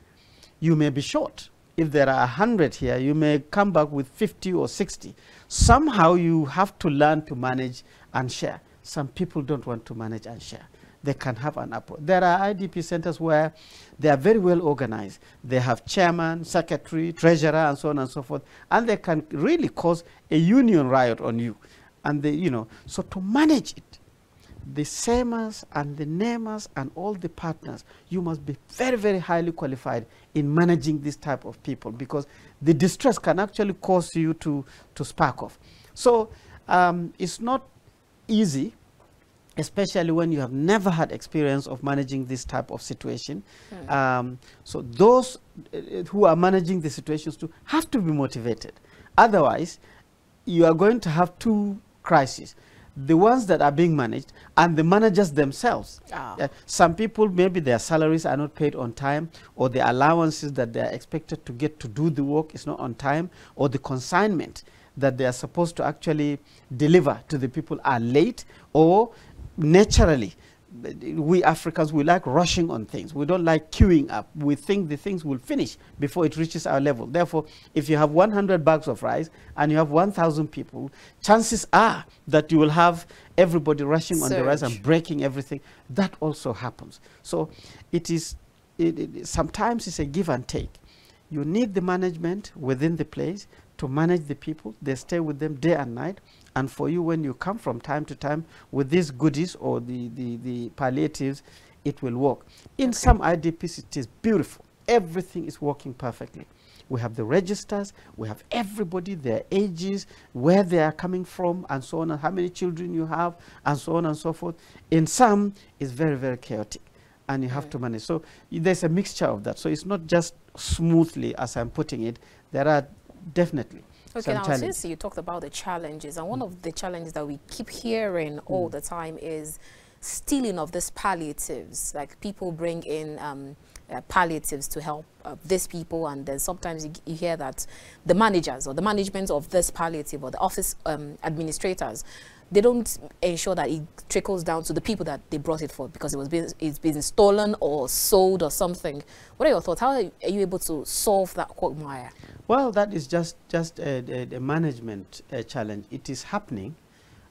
you may be short. If there are 100 here, you may come back with 50 or 60. Somehow you have to learn to manage and share. Some people don't want to manage and share. They can have an approach. There are IDP centers where they are very well organized. They have chairman, secretary, treasurer, and so on and so forth. And they can really cause a union riot on you. And they, you know, so to manage it, the SEMAs and the NEMAs and all the partners, you must be very, very highly qualified in managing this type of people, because the distress can actually cause you to spark off. So it's not easy, especially when you have never had experience of managing this type of situation. So those who are managing the situations too have to be motivated. Otherwise, you are going to have two crises: the ones that are being managed and the managers themselves. Some people, maybe their salaries are not paid on time, or the allowances that they are expected to get to do the work is not on time, or the consignment that they are supposed to actually deliver to the people are late, or naturally, we Africans, we like rushing on things. We don't like queuing up. We think the things will finish before it reaches our level. Therefore, if you have 100 bags of rice and you have 1,000 people, chances are that you will have everybody rushing on the rice and breaking everything. That also happens. So it is, sometimes it's a give and take. You need the management within the place to manage the people. They stay with them day and night. And for you, when you come from time to time with these goodies or the palliatives, it will work. In some IDPs, it is beautiful. Everything is working perfectly. We have the registers, we have everybody, their ages, where they are coming from, and so on, and how many children you have, and so on and so forth. In some, it's very, very chaotic, and you have to manage. So there's a mixture of that. So it's not just smoothly, as I'm putting it. There are definitely now since you talked about the challenges, and one of the challenges that we keep hearing all the time is stealing of these palliatives. Like, people bring in palliatives to help these people, and then sometimes you hear that the managers or the management of this palliative or the office administrators, they don't ensure that it trickles down to the people that they brought it for, because it's been stolen or sold or something. What are your thoughts? How are you able to solve that quagmire? Well, that is just a management challenge. It is happening,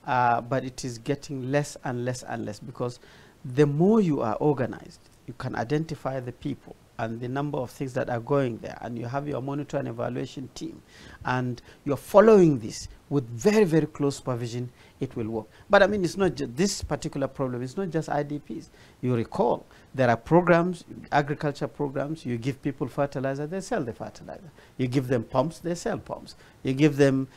but it is getting less and less and less, because the more you are organized, you can identify the people and the number of things that are going there, and you have your monitor and evaluation team, and you're following this with very, very close supervision, it will work. But I mean, it's not just this particular problem, it's not just IDPs. You recall, there are programs, agriculture programs, you give people fertilizer, they sell the fertilizer. You give them pumps, they sell pumps. You give them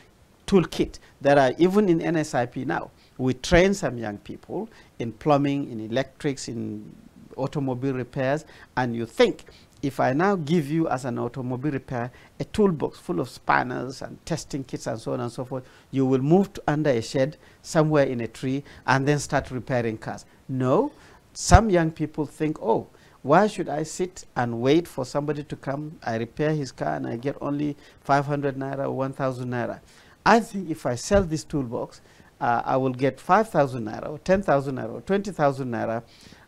toolkit. There are, even in NSIP now, we train some young people in plumbing, in electrics, in automobile repairs, and you think, if I now give you as an automobile repair a toolbox full of spanners and testing kits and so on and so forth, you will move to under a shed somewhere in a tree and then start repairing cars. No, some young people think, oh, why should I sit and wait for somebody to come? I repair his car and I get only 500 naira or 1,000 naira. I think if I sell this toolbox, I will get 5,000 naira or 10,000 naira or 20,000 naira,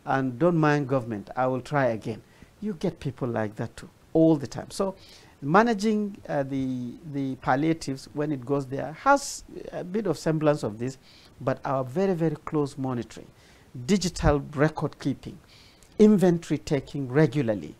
and don't mind government, I will try again. You get people like that too, all the time. So managing the palliatives when it goes there has a bit of semblance of this, but our very, very close monitoring, digital record keeping, inventory taking regularly,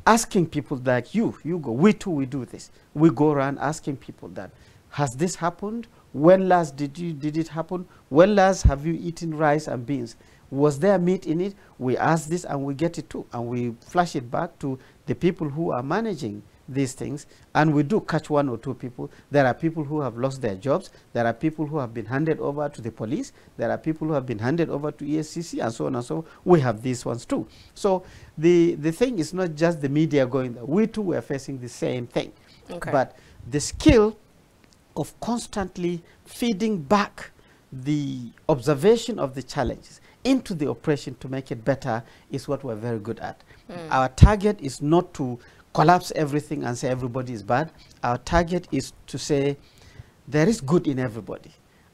asking people like you go, we too, we do this. We go around asking people that, has this happened? When last did it happen? When last have you eaten rice and beans? Was there meat in it? We ask this and we get it too, and we flash it back to the people who are managing these things, and we do catch one or two people. There are people who have lost their jobs. There are people who have been handed over to the police. There are people who have been handed over to ESCC, and so on and so on. We have these ones too. So the thing is not just the media going there. We too are facing the same thing. But the skill of constantly feeding back the observation of the challenges into the operation to make it better is what we're very good at. Our target is not to collapse everything and say everybody is bad. Our target is to say there is good in everybody,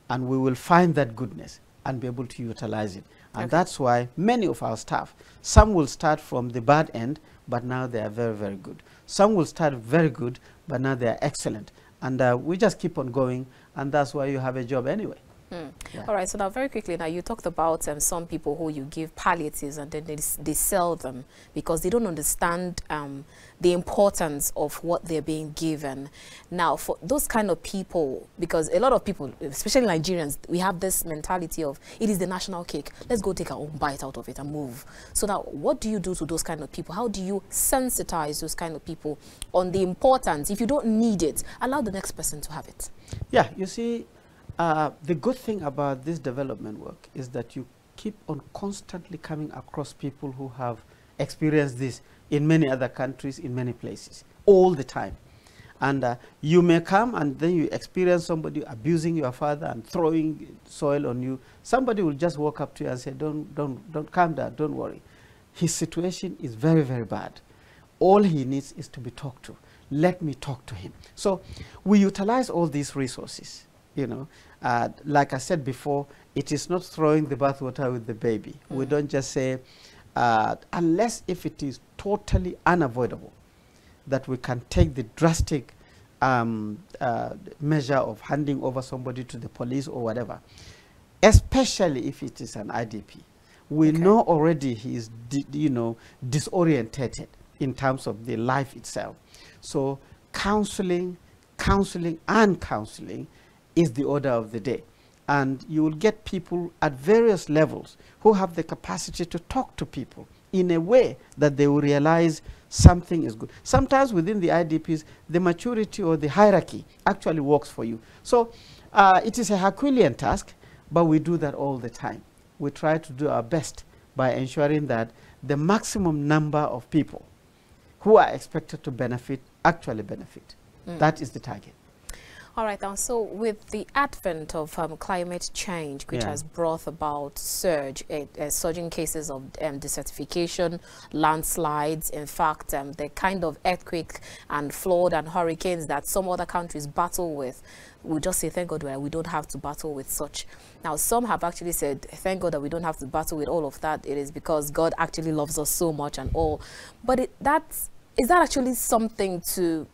and we will find that goodness and be able to utilize it. And that's why many of our staff, some will start from the bad end, but now they are very, very good. Some will start very good, but now they are excellent. And we just keep on going, and that's why you have a job anyway. Yeah. All right, so now very quickly, now you talked about some people who you give palliatives and then they sell them because they don't understand the importance of what they're being given. Now, for those kind of people, because a lot of people, especially Nigerians, we have this mentality of it is the national cake. Let's go take our own bite out of it and move. So now, what do you do to those kind of people? How do you sensitize those kind of people on the importance? If you don't need it, allow the next person to have it. Yeah, you see, The good thing about this development work is that you keep on constantly coming across people who have experienced this in many other countries, in many places, all the time. And you may come and then you experience somebody abusing your father and throwing soil on you. Somebody will just walk up to you and say, don't calm down, don't worry. His situation is very, very bad. All he needs is to be talked to. Let me talk to him. So we utilize all these resources, you know. Like I said before, it is not throwing the bathwater with the baby. We don't just say, unless if it is totally unavoidable, that we can take the drastic measure of handing over somebody to the police or whatever, especially if it is an IDP. We know already he is, disorientated in terms of the life itself. So counseling is the order of the day. And you will get people at various levels who have the capacity to talk to people in a way that they will realize something is good. Sometimes within the IDPs, the maturity or the hierarchy actually works for you. So it is a Herculean task, but we do that all the time. We try to do our best by ensuring that the maximum number of people who are expected to benefit actually benefit. That is the target. All right, now, so with the advent of climate change, which has brought about surging cases of desertification, landslides, in fact, the kind of earthquake and flood and hurricanes that some other countries battle with, we just say, thank God we don't have to battle with such. Now, some have actually said, thank God that we don't have to battle with all of that. It is because God actually loves us so much and all. But is that actually something to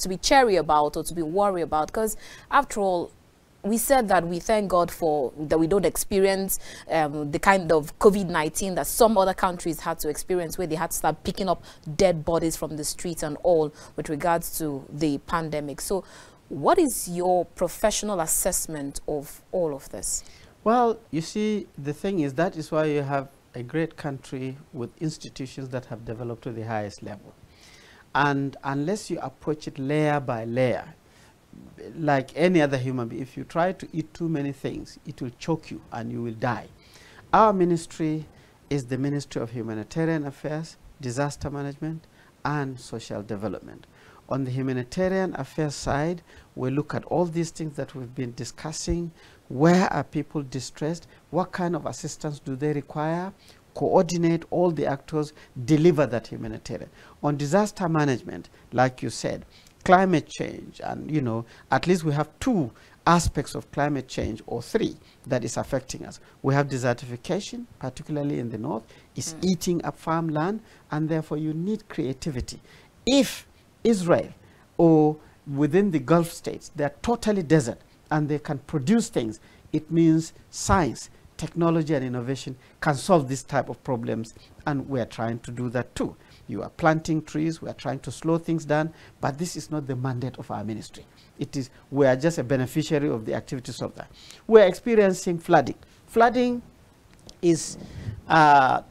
be cheery about or to be worried about? Because after all, we said that we thank God for that we don't experience the kind of COVID-19 that some other countries had to experience, where they had to start picking up dead bodies from the streets and all with regards to the pandemic. So what is your professional assessment of all of this? Well, you see, the thing is, that is why you have a great country with institutions that have developed to the highest level. And unless you approach it layer by layer, like any other human being, if you try to eat too many things, it will choke you and you will die. Our ministry is the Ministry of Humanitarian Affairs, Disaster Management, and Social Development. On the humanitarian affairs side, we look at all these things that we've been discussing. Where are people distressed? What kind of assistance do they require? Coordinate all the actors, deliver that humanitarian. On disaster management, like you said, climate change, and at least we have two aspects of climate change, or three, that is affecting us. We have desertification, particularly in the north, is eating up farmland, and therefore you need creativity. If Israel or within the Gulf states, they are totally desert and they can produce things, it means science, technology and innovation can solve this type of problems, and we are trying to do that too. You are planting trees, we are trying to slow things down, but this is not the mandate of our ministry. It is, we are just a beneficiary of the activities of that. We are experiencing flooding. Flooding is a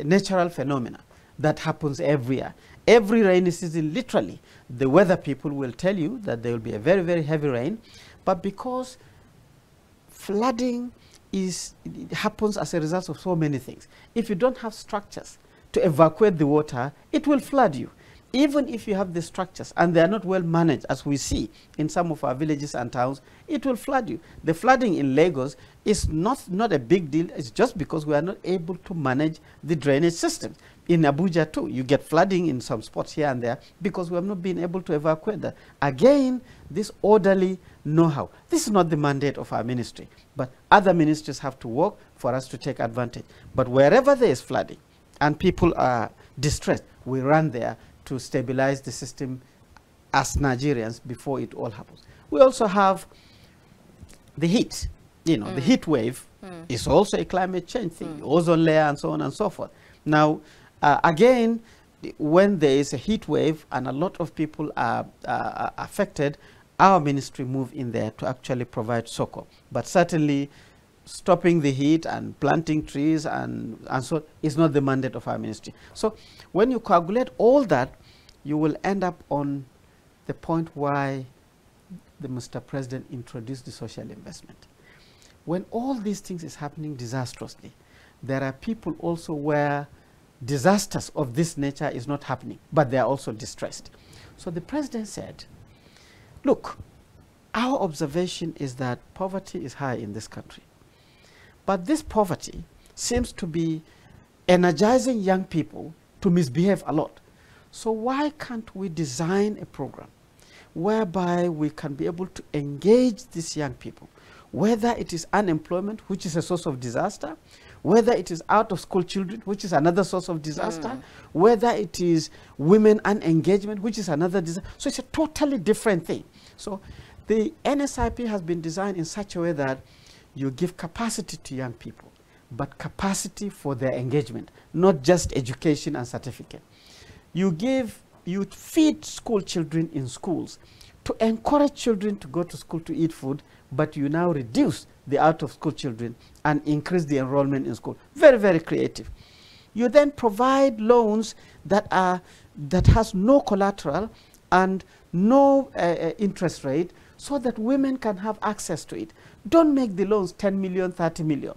natural phenomena that happens every year. Every rainy season, literally, the weather people will tell you that there will be a very, very heavy rain, but because flooding it happens as a result of so many things. If you don't have structures to evacuate the water, it will flood you. Even if you have the structures and they are not well managed, as we see in some of our villages and towns, it will flood you. The flooding in Lagos is not a big deal. It's just because we are not able to manage the drainage system. In Abuja too, you get flooding in some spots here and there because we have not been able to evacuate that. Again, this orderly know-how. This is not the mandate of our ministry, but other ministries have to work for us to take advantage. But wherever there is flooding and people are distressed, we run there to stabilize the system as Nigerians before it all happens. We also have the heat. The heat wave is also a climate change thing, ozone layer and so on and so forth. Now, again, when there is a heat wave and a lot of people are affected, our ministry move in there to actually provide succor. But certainly, stopping the heat and planting trees and so is not the mandate of our ministry. So when you coagulate all that, you will end up on the point why the Mr. President introduced the social investment. When all these things is happening disastrously, there are people also where disasters of this nature is not happening, but they are also distressed. So the president said, look, our observation is that poverty is high in this country. But this poverty seems to be energizing young people to misbehave a lot. So why can't we design a program whereby we can be able to engage these young people, whether it is unemployment, which is a source of disaster, whether it is out-of-school children, which is another source of disaster, whether it is women unengagement, which is another disaster. So it's a totally different thing. So the NSIP has been designed in such a way that you give capacity to young people, but capacity for their engagement, not just education and certificate. You feed school children in schools to encourage children to go to school to eat food, but you now reduce the out-of-school children and increase the enrollment in school. Very, very creative. You then provide loans that has no collateral and no interest rate, so that women can have access to it. Don't make the loans 10 million, 30 million.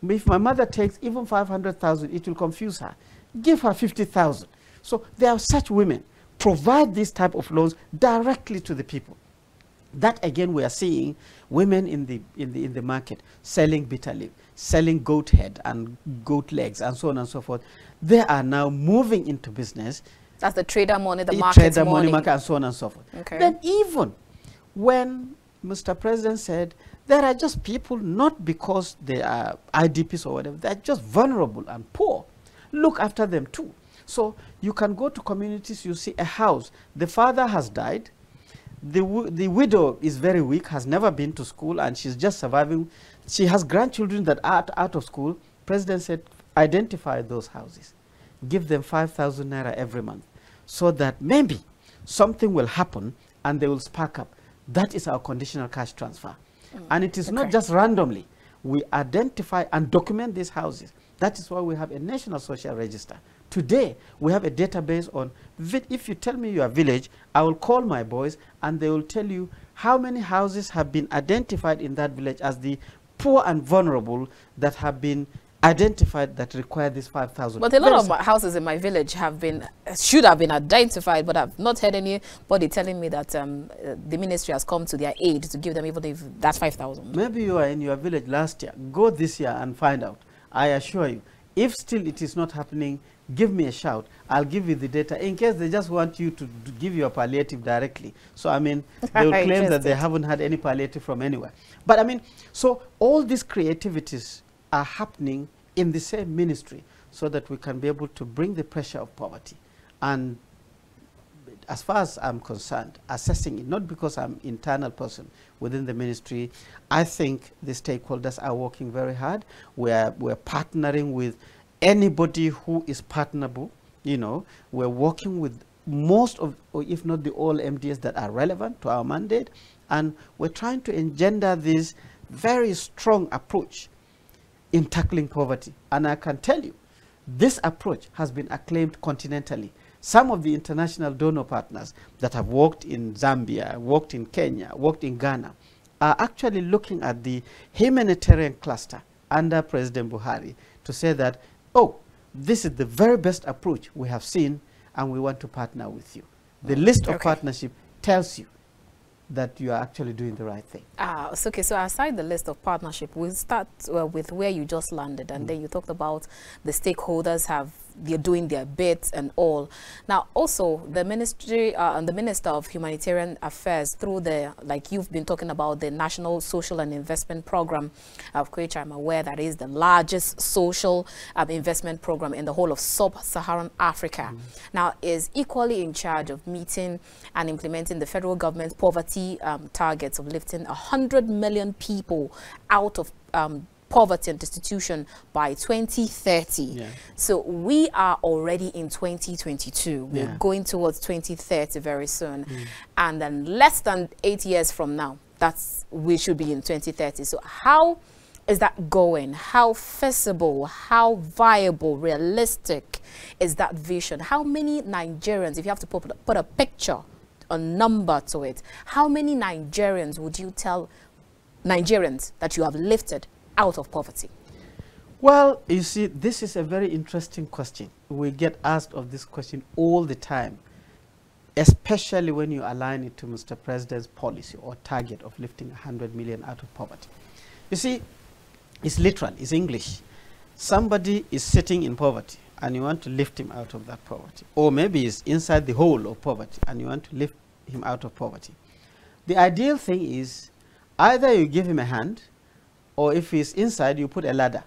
If my mother takes even 500,000, it will confuse her. Give her 50,000. So there are such women. Provide these type of loans directly to the people. That again, we are seeing women in the market selling bitter leaf, selling goat head and goat legs and so on and so forth. They are now moving into business. That's the TraderMoni, the MarketMoni market, and so on and so forth. Okay. Then even when Mr. President said there are just people, not because they are IDPs or whatever, they're just vulnerable and poor. Look after them too. So you can go to communities, you see a house, the father has died, the widow is very weak, has never been to school, and she's just surviving. She has grandchildren that are out of school. President said, identify those houses. Give them 5,000 naira every month, so that maybe something will happen and they will spark up. That is our conditional cash transfer. And it is not just randomly. We identify and document these houses. That is why we have a national social register. Today, we have a database on, if you tell me your village, I will call my boys and they will tell you how many houses have been identified in that village as the poor and vulnerable that have been identified that require this 5,000. But a lot of houses in my village should have been identified, but I've not heard anybody telling me that the ministry has come to their aid to give them even if that's 5,000. Maybe you are in your village last year. Go this year and find out. I assure you, if still it is not happening, give me a shout. I'll give you the data in case they just want you to give you a palliative directly. So, I mean, they will claim that they haven't had any palliative from anywhere. But, I mean, so all these creativities are happening in the same ministry so that we can be able to bring the pressure of poverty. And as far as I'm concerned, assessing it, not because I'm an internal person within the ministry, I think the stakeholders are working very hard. We're partnering with anybody who is partnerable. You know, we're working with most of, or if not the all MDS that are relevant to our mandate, and we're trying to engender this very strong approach in tackling poverty. And I can tell you, this approach has been acclaimed continentally. Some of the international donor partners that have worked in Zambia, worked in Kenya, worked in Ghana, are actually looking at the humanitarian cluster under President Buhari to say that, oh, this is the very best approach we have seen, and we want to partner with you. The list of partnership tells you that you are actually doing the right thing. So, okay, so aside the list of partnership, we'll start with where you just landed, and then you talked about the stakeholders they're doing their bits and all. Now, also, the ministry and the Minister of Humanitarian Affairs, through like you've been talking about, the National Social and Investment Program, of which I'm aware that is the largest social investment program in the whole of sub-Saharan Africa, now is equally in charge of meeting and implementing the federal government's poverty targets of lifting 100 million people out of poverty and destitution by 2030. Yeah. So we are already in 2022. We're going towards 2030 very soon. And then less than 8 years from now, we should be in 2030. So how is that going? How feasible, how viable, realistic is that vision? How many Nigerians, if you have to put a picture a number to it, how many Nigerians would you tell Nigerians that you have lifted out of poverty? Well, you see, this is a very interesting question. We get asked of this question all the time, especially when you align it to Mr. President's policy or target of lifting 100 million out of poverty. You see, it's literal, it's English. Somebody is sitting in poverty and you want to lift him out of that poverty. Or maybe he's inside the hole of poverty and you want to lift him out of poverty. The ideal thing is either you give him a hand, or if he's inside, you put a ladder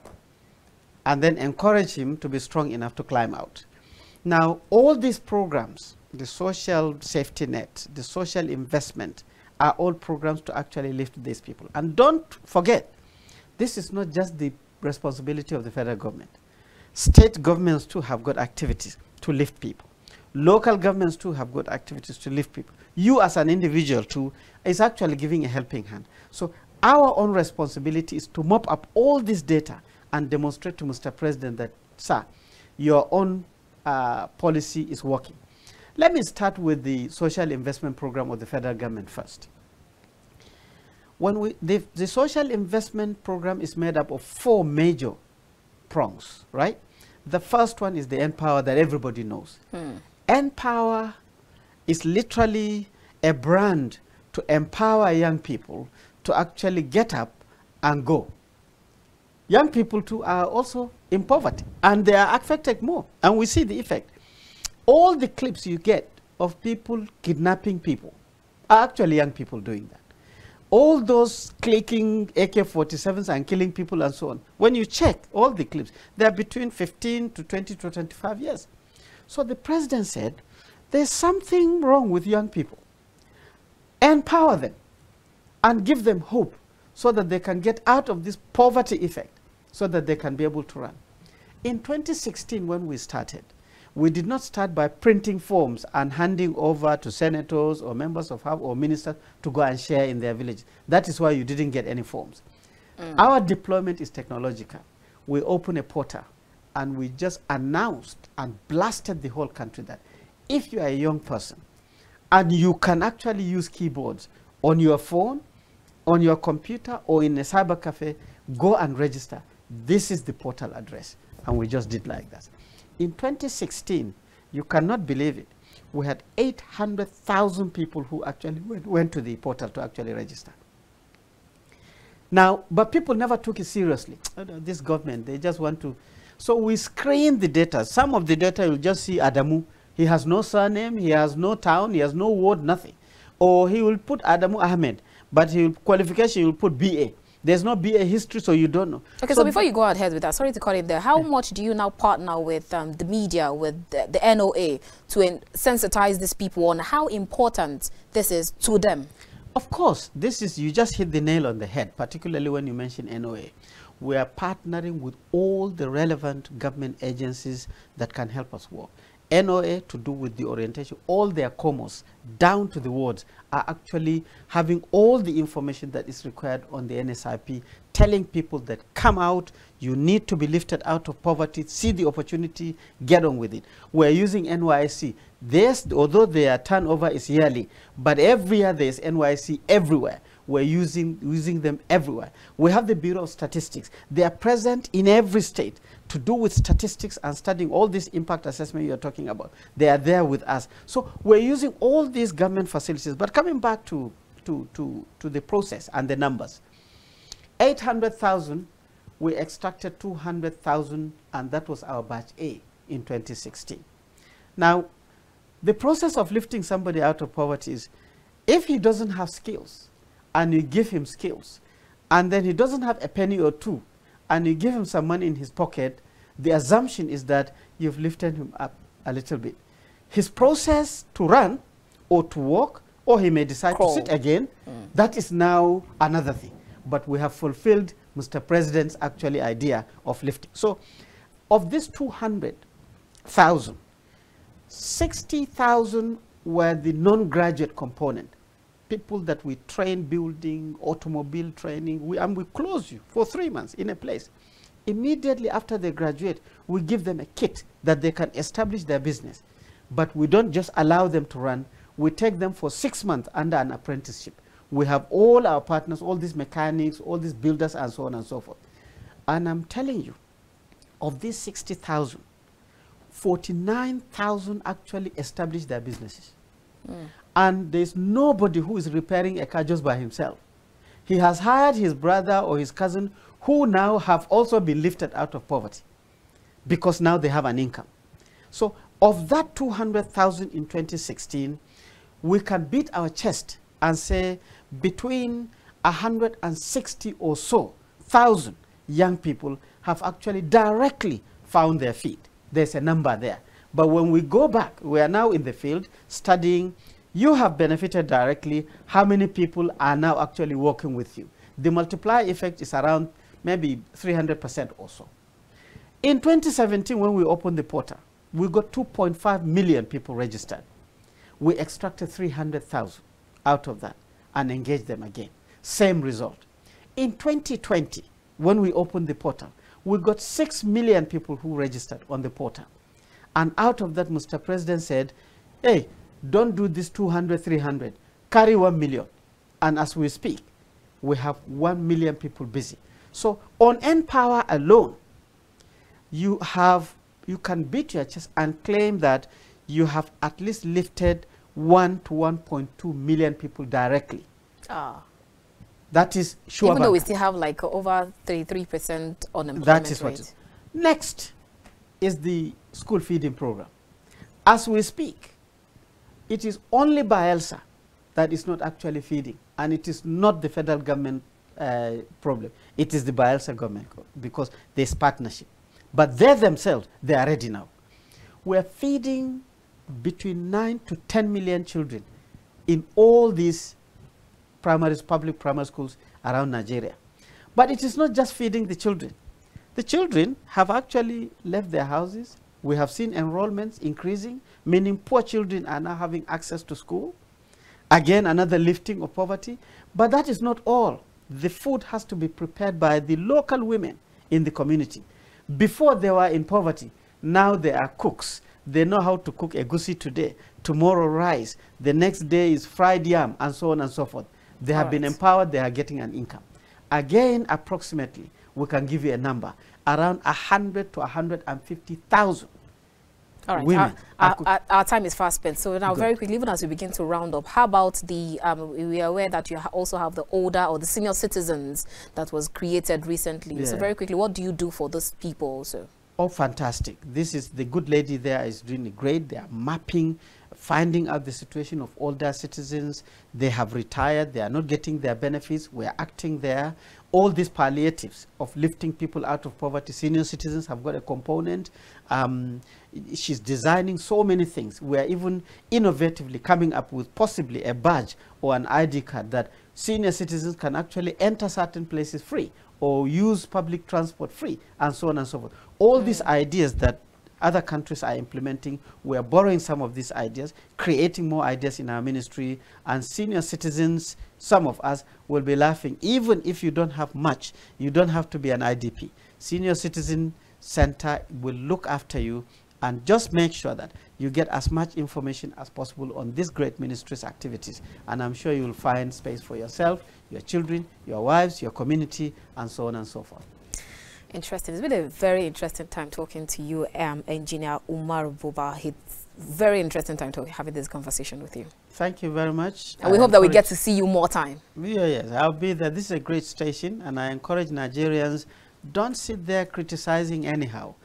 and then encourage him to be strong enough to climb out. Now, all these programs, the social safety net, the social investment, are all programs to actually lift these people. And don't forget, this is not just the responsibility of the federal government. State governments too have got activities to lift people. Local governments too have got activities to lift people. You as an individual too is actually giving a helping hand. So our own responsibility is to mop up all this data and demonstrate to Mr. President that, sir, your own policy is working. Let me start with the social investment program of the federal government first. When the social investment program is made up of 4 major prongs, right? The first one is the NPower that everybody knows. NPower is literally a brand to empower young people to actually get up and go. Young people too are also in poverty and they are affected more, and we see the effect. All the clips you get of people kidnapping people are actually young people doing that. All those clicking AK-47s and killing people and so on, when you check all the clips, they are between 15 to 20 to 25 years. So the president said, there's something wrong with young people. Empower them and give them hope so that they can get out of this poverty effect, so that they can be able to run. In 2016, when we started, we did not start by printing forms and handing over to senators or members of House or ministers to go and share in their villages. That is why you didn't get any forms. Our deployment is technological. We opened a portal and we just announced and blasted the whole country that if you are a young person and you can actually use keyboards on your phone, on your computer, or in a cyber cafe, go and register. This is the portal address. And we just did like that. In 2016, you cannot believe it, we had 800,000 people who actually went to the portal to actually register. Now, but people never took it seriously. This government, they just want to. So we screened the data. Some of the data, you'll just see Adamu. He has no surname, he has no town, he has no ward, nothing. Or he will put Adamu Ahmed, but qualification, he will put BA. There's no BA history, so you don't know. Okay, so before you go ahead with that, sorry to cut in there, how much do you now partner with the media, with the NOA, to sensitize these people on how important this is to them? Of course, this is, you just hit the nail on the head, particularly when you mention NOA. We are partnering with all the relevant government agencies that can help us work. NOA to do with the orientation, all their comos down to the wards are actually having all the information that is required on the NSIP, telling people that come out, you need to be lifted out of poverty, see the opportunity, get on with it. We're using NYC. Although their turnover is yearly, but every year there's NYC everywhere. We're using them everywhere. We have the Bureau of Statistics. They are present in every state to do with statistics and studying all this impact assessment you're talking about. They are there with us. So we're using all these government facilities. But coming back to the process and the numbers, 800,000, we extracted 200,000, and that was our batch A in 2016. Now, the process of lifting somebody out of poverty is, if he doesn't have skills, and you give him skills, and then he doesn't have a penny or two, and you give him some money in his pocket, the assumption is that you've lifted him up a little bit. His process to run or to walk, or he may decide to sit again, that is now another thing. But we have fulfilled Mr. President's actually idea of lifting. So of this 200,000, 60,000 were the non-graduate component. People that we train building, automobile training, and we close you for 3 months in a place. Immediately after they graduate, we give them a kit that they can establish their business. But we don't just allow them to run. We take them for 6 months under an apprenticeship. We have all our partners, all these mechanics, all these builders, and so on and so forth. And I'm telling you, of these 60,000, 49,000 actually established their businesses. And there's nobody who is repairing a car just by himself. He has hired his brother or his cousin who now have also been lifted out of poverty because now they have an income. So of that 200,000 in 2016, we can beat our chest and say between 160 or so thousand young people have actually directly found their feet. There's a number there. But when we go back, we are now in the field studying, you have benefited directly, how many people are now actually working with you? The multiplier effect is around maybe 300% or so. In 2017, when we opened the portal, we got 2.5 million people registered. We extracted 300,000 out of that and engaged them again. Same result. In 2020, when we opened the portal, we got 6 million people who registered on the portal. And out of that, Mr. President said, hey, don't do this 200, 300, carry 1 million. And as we speak, we have 1 million people busy. So on NPower alone, you can beat your chest and claim that you have at least lifted 1 to 1.2 million people directly. That is sure. Even though we still have like over 33% unemployment that is rate. Next is the school feeding program. As we speak, it is only Bielsa that is not actually feeding, and it is not the federal government problem. It is the Bielsa government because there's partnership. But they themselves, they are ready now. We're feeding between 9 to 10 million children in all these public primary schools around Nigeria. But it is not just feeding the children. The children have actually left their houses. We have seen enrollments increasing, meaning poor children are now having access to school. Again, another lifting of poverty. But that is not all. The food has to be prepared by the local women in the community. Before they were in poverty, now they are cooks. They know how to cook egusi today, tomorrow rice, the next day is fried yam, and so on and so forth. They have been empowered, they are getting an income. Again, approximately, we can give you a number, around 100 to 150,000 women. Our time is fast spent, so now very quickly, even as we begin to round up, how about the, we are aware that you also have the older or the senior citizens that was created recently. Yeah. So very quickly, what do you do for those people also? Oh, fantastic. This is, the good lady there is doing great. They are mapping, finding out the situation of older citizens. They have retired. They are not getting their benefits. We are acting there. All these palliatives of lifting people out of poverty, senior citizens have got a component. She's designing so many things. We are even innovatively coming up with possibly a badge or an ID card that senior citizens can actually enter certain places free or use public transport free, and so on and so forth. All these ideas that other countries are implementing, we are borrowing some of these ideas, creating more ideas in our ministry, and senior citizens, some of us, will be laughing. Even if you don't have much, you don't have to be an IDP. Senior Citizen Center will look after you and just make sure that you get as much information as possible on this great ministry's activities. And I'm sure you will find space for yourself, your children, your wives, your community, and so on and so forth. Interesting. It's been a very interesting time talking to you, Engineer Umar Buba. It's very interesting time having this conversation with you. Thank you very much. And we hope that we get to see you more time. Yeah, yes, I'll be there. This is a great station, and I encourage Nigerians, don't sit there criticizing anyhow.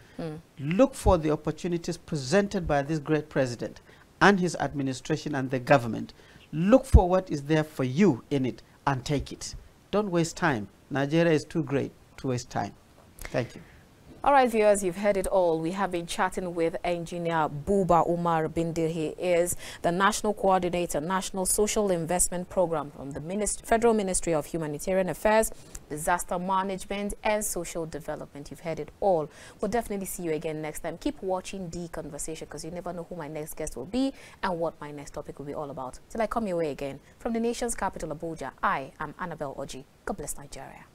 Look for the opportunities presented by this great president and his administration and the government. Look for what is there for you in it and take it. Don't waste time. Nigeria is too great to waste time. Thank you. All right, viewers, you've heard it all. We have been chatting with Engineer Buba Umar Bindir. He is the National Coordinator, National Social Investment Program from the Federal Ministry of Humanitarian Affairs, Disaster Management, and Social Development. You've heard it all. We'll definitely see you again next time. Keep watching The Conversation, because you never know who my next guest will be and what my next topic will be all about. Till I come your way again, from the nation's capital, Abuja, I am Annabelle Oji. God bless Nigeria.